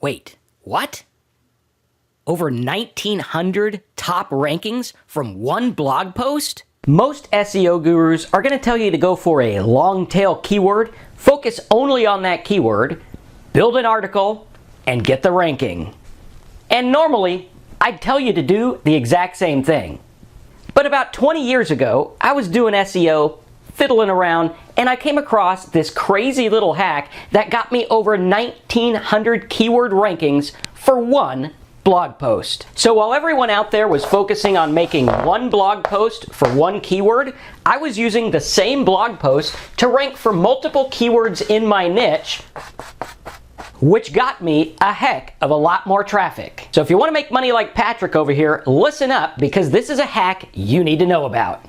Wait, what? Over 1,900 top rankings from one blog post? Most SEO gurus are going to tell you to go for a long tail keyword, focus only on that keyword, build an article, and get the ranking. And normally, I'd tell you to do the exact same thing. But about 20 years ago, I was doing SEO, fiddling around, and I came across this crazy little hack that got me over 1,900 keyword rankings for one blog post. So while everyone out there was focusing on making one blog post for one keyword, I was using the same blog post to rank for multiple keywords in my niche, which got me a heck of a lot more traffic. So if you want to make money like Patrick over here, listen up, because this is a hack you need to know about.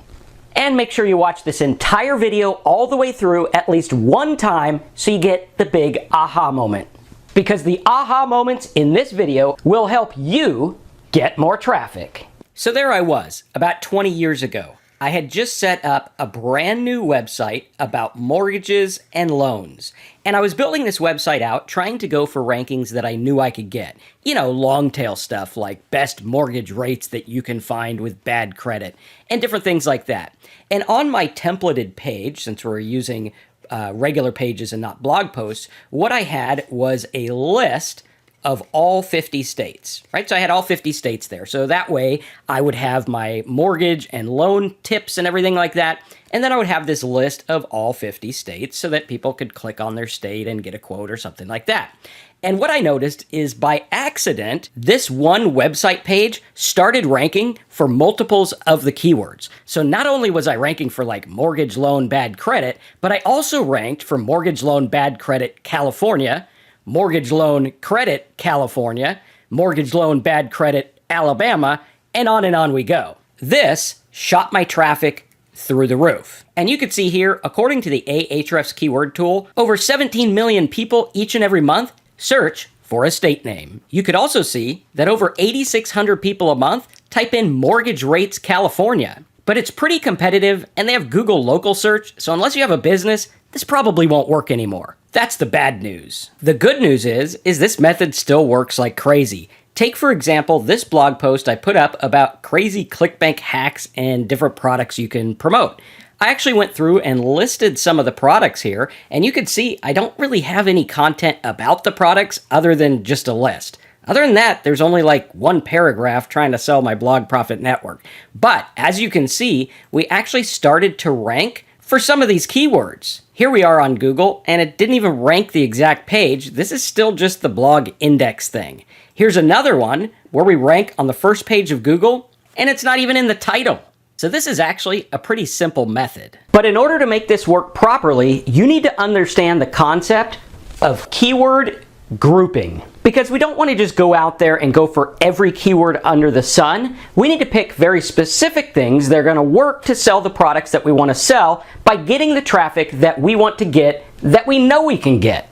And make sure you watch this entire video all the way through at least one time so you get the big aha moment. Because the aha moments in this video will help you get more traffic. So there I was, about 20 years ago. I had just set up a brand new website about mortgages and loans. And I was building this website out, trying to go for rankings that I knew I could get. You know, long tail stuff like best mortgage rates that you can find with bad credit and different things like that. And on my templated page, since we're using regular pages and not blog posts, what I had was a list of all 50 states, right? So I had all 50 states there. So that way I would have my mortgage and loan tips and everything like that. And then I would have this list of all 50 states so that people could click on their state and get a quote or something like that. And what I noticed is by accident, this one website page started ranking for multiples of the keywords. So not only was I ranking for like mortgage loan bad credit, but I also ranked for mortgage loan bad credit California, mortgage loan credit California, mortgage loan bad credit Alabama, and on we go. This shot my traffic through the roof. And you can see here, according to the Ahrefs keyword tool, over 17 million people each and every month search for a state name. You could also see that over 8,600 people a month type in mortgage rates California. But it's pretty competitive and they have Google local search, so unless you have a business, this probably won't work anymore. That's the bad news. The good news is this method still works like crazy. Take, for example, this blog post I put up about crazy ClickBank hacks and different products you can promote. I actually went through and listed some of the products here, and you can see I don't really have any content about the products other than just a list. Other than that, there's only like one paragraph trying to sell my blog profit network. But as you can see, we actually started to rank for some of these keywords. Here we are on Google, and it didn't even rank the exact page. This is still just the blog index thing. Here's another one where we rank on the first page of Google, and it's not even in the title. So this is actually a pretty simple method. But in order to make this work properly, you need to understand the concept of keyword grouping. Because we don't want to just go out there and go for every keyword under the sun. We need to pick very specific things that are going to work to sell the products that we want to sell by getting the traffic that we want to get, that we know we can get.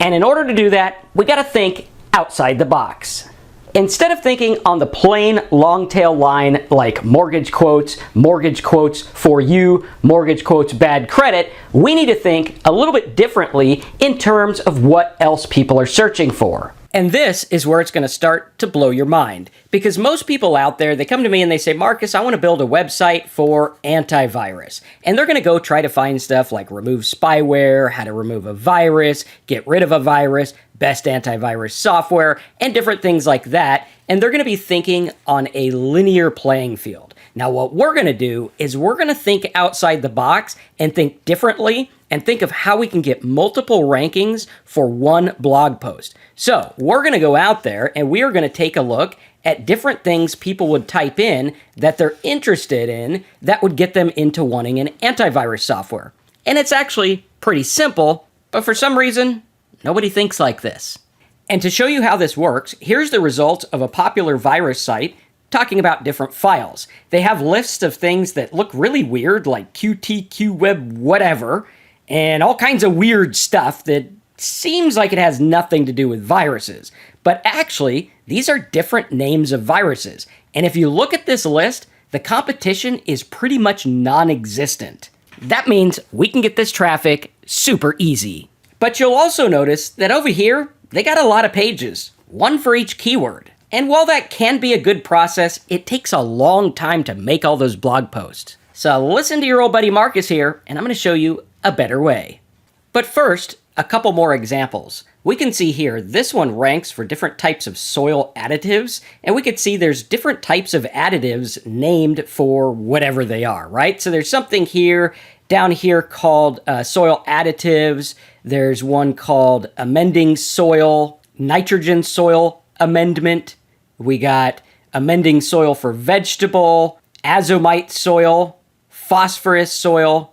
And in order to do that, we got to think outside the box. Instead of thinking on the plain long tail line like mortgage quotes for you, mortgage quotes bad credit, we need to think a little bit differently in terms of what else people are searching for. And this is where it's going to start to blow your mind. Because most people out there, they come to me and they say, Marcus, I want to build a website for antivirus. And they're going to go try to find stuff like remove spyware, how to remove a virus, get rid of a virus, best antivirus software, and different things like that. And they're going to be thinking on a linear playing field. Now, what we're going to do is we're going to think outside the box and think differently and think of how we can get multiple rankings for one blog post. So we're going to go out there and we are going to take a look at different things people would type in that they're interested in that would get them into wanting an antivirus software. And it's actually pretty simple, but for some reason, nobody thinks like this. And to show you how this works, here's the results of a popular virus site talking about different files. They have lists of things that look really weird, like Qt, QWeb, whatever, and all kinds of weird stuff that seems like it has nothing to do with viruses. But actually, these are different names of viruses. And if you look at this list, the competition is pretty much non-existent. That means we can get this traffic super easy. But you'll also notice that over here, they got a lot of pages. one for each keyword. And while that can be a good process, it takes a long time to make all those blog posts. So listen to your old buddy Marcus here, and I'm going to show you a better way. But first, a couple more examples. We can see here, this one ranks for different types of soil additives, and we can see there's different types of additives named for whatever they are, right? So there's something here, down here called soil additives. There's one called amending soil, nitrogen soil amendment. We got amending soil for vegetable, azomite soil, phosphorus soil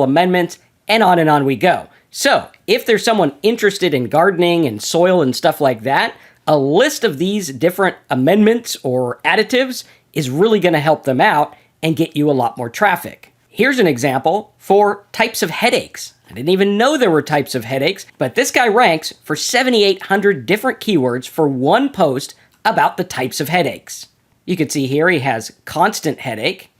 amendments, and on we go. So if there's someone interested in gardening and soil and stuff like that, a list of these different amendments or additives is really going to help them out and get you a lot more traffic. Here's an example for types of headaches. I didn't even know there were types of headaches, but this guy ranks for 7,800 different keywords for one post about the types of headaches. You can see here he has constant headache,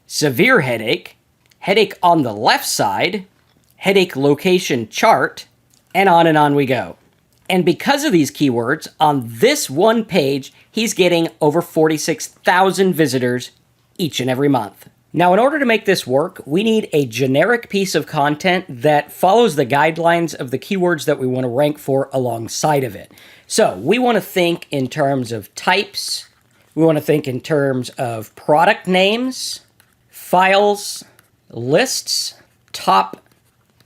severe headache, headache on the left side, headache location chart, and on we go. And because of these keywords, on this one page, he's getting over 46,000 visitors each and every month. Now, in order to make this work, we need a generic piece of content that follows the guidelines of the keywords that we want to rank for alongside of it. So we want to think in terms of types. We want to think in terms of product names, files, lists, top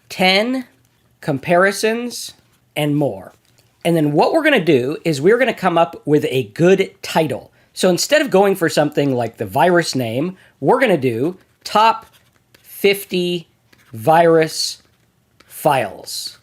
10, comparisons, and more. And then what we're going to do is we're going to come up with a good title. So instead of going for something like the virus name, we're going to do top 50 virus files.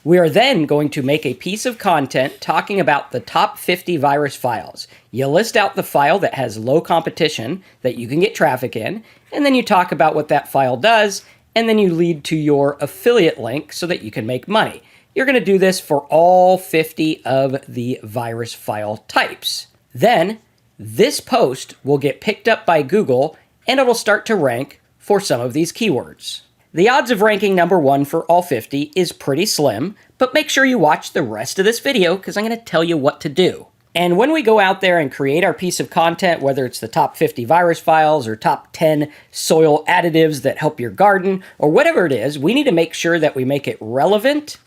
We are then going to make a piece of content talking about the top 50 virus files. You list out the file that has low competition that you can get traffic in, and then you talk about what that file does, and then you lead to your affiliate link so that you can make money. You're going to do this for all 50 of the virus file types. Then, this post will get picked up by Google, and it'll start to rank for some of these keywords. The odds of ranking number 1 for all 50 is pretty slim, but make sure you watch the rest of this video because I'm going to tell you what to do. And when we go out there and create our piece of content, whether it's the top 50 virus files or top 10 soil additives that help your garden, or whatever it is, we need to make sure that we make it relevant,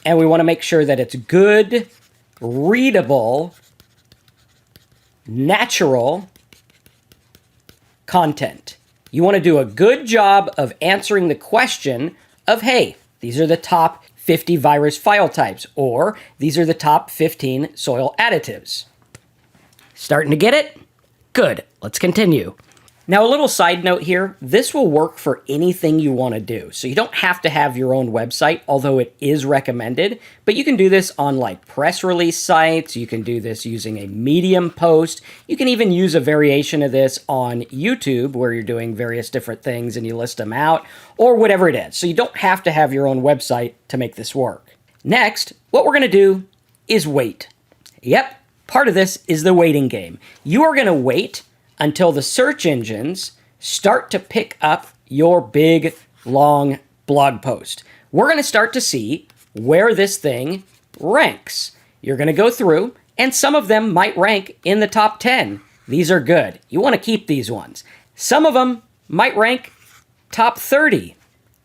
and we want to make sure that it's good, readable, natural content. You want to do a good job of answering the question of, hey, these are the top 50 virus file types, or these are the top 15 soil additives. Starting to get it? Good. Let's continue. Now, a little side note here, this will work for anything you want to do. So you don't have to have your own website, although it is recommended, but you can do this on like press release sites. You can do this using a Medium post. You can even use a variation of this on YouTube where you're doing various different things and you list them out, or whatever it is. So you don't have to have your own website to make this work. Next, what we're going to do is wait. Yep, part of this is the waiting game. You are going to wait until the search engines start to pick up your big, long blog post. We're going to start to see where this thing ranks. You're going to go through, and some of them might rank in the top 10. These are good. You want to keep these ones. Some of them might rank top 30,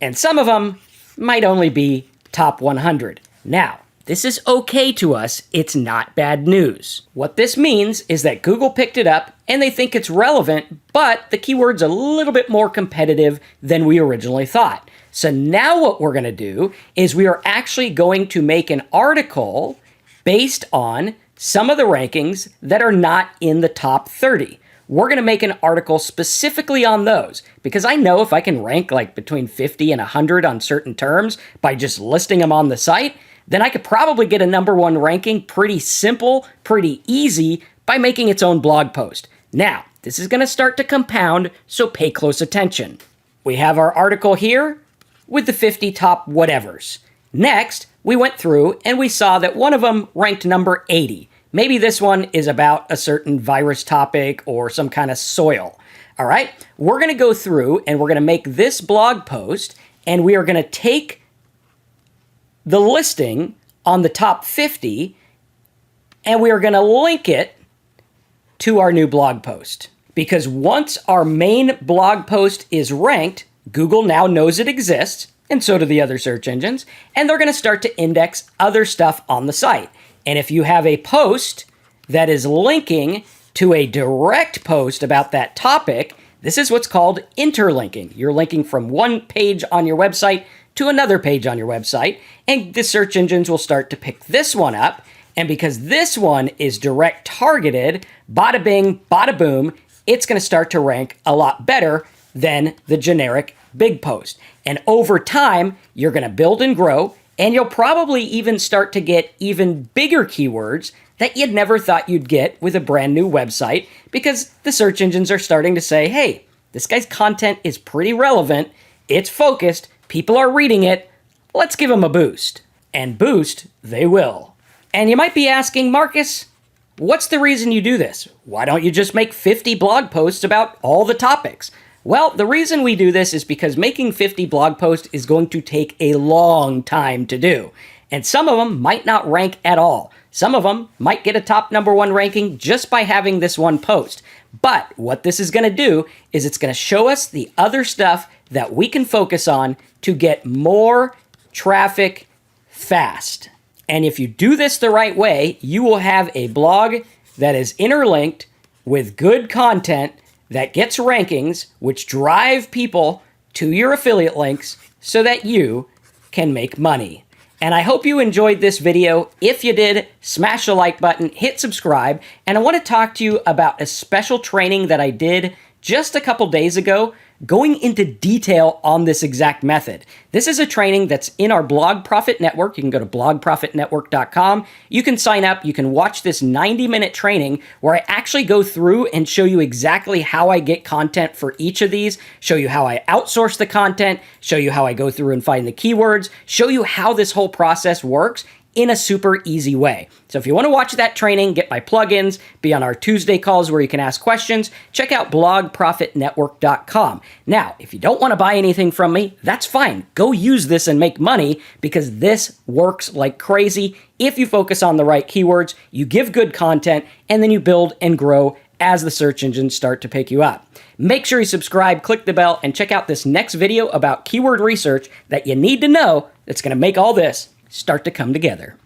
and some of them might only be top 100. Now, this is okay to us. It's not bad news. What this means is that Google picked it up and they think it's relevant, but the keyword's a little bit more competitive than we originally thought. So now what we're going to do is we are actually going to make an article based on some of the rankings that are not in the top 30. We're going to make an article specifically on those because I know if I can rank like between 50 and 100 on certain terms by just listing them on the site, then I could probably get a number 1 ranking pretty simple, pretty easy by making its own blog post. Now, this is going to start to compound, so pay close attention. We have our article here with the 50 top whatevers. Next, we went through and we saw that one of them ranked number 80. Maybe this one is about a certain virus topic or some kind of soil. All right, we're going to go through and we're going to make this blog post and we are going to take the listing on the top 50, and we are going to link it to our new blog post. Because once our main blog post is ranked, Google now knows it exists, and so do the other search engines, and they're going to start to index other stuff on the site. And if you have a post that is linking to a direct post about that topic, this is what's called interlinking. You're linking from one page on your website to another page on your website, and the search engines will start to pick this one up. And because this one is direct targeted, bada bing, bada boom, it's going to start to rank a lot better than the generic big post. And over time, you're going to build and grow, and you'll probably even start to get even bigger keywords that you'd never thought you'd get with a brand new website, because the search engines are starting to say, hey, this guy's content is pretty relevant, it's focused, people are reading it, let's give him a boost. And boost they will. And you might be asking, Marcus, what's the reason you do this? Why don't you just make 50 blog posts about all the topics? Well, the reason we do this is because making 50 blog posts is going to take a long time to do. And some of them might not rank at all. Some of them might get a top #1 ranking just by having this one post. But what this is going to do is it's going to show us the other stuff that we can focus on to get more traffic fast. And if you do this the right way, you will have a blog that is interlinked with good content that gets rankings, which drive people to your affiliate links so that you can make money. And I hope you enjoyed this video. If you did, smash the like button, hit subscribe, and I want to talk to you about a special training that I did just a couple days ago, going into detail on this exact method. This is a training that's in our Blog Profit Network. You can go to blogprofitnetwork.com. You can sign up. You can watch this 90-minute training where I actually go through and show you exactly how I get content for each of these, show you how I outsource the content, show you how I go through and find the keywords, show you how this whole process works in a super easy way. So if you want to watch that training, get my plugins, be on our Tuesday calls where you can ask questions, check out blogprofitnetwork.com. Now, if you don't want to buy anything from me, that's fine. Go use this and make money, because this works like crazy. If you focus on the right keywords, you give good content, and then you build and grow as the search engines start to pick you up. Make sure you subscribe, click the bell, and check out this next video about keyword research that you need to know that's going to make all this start to come together.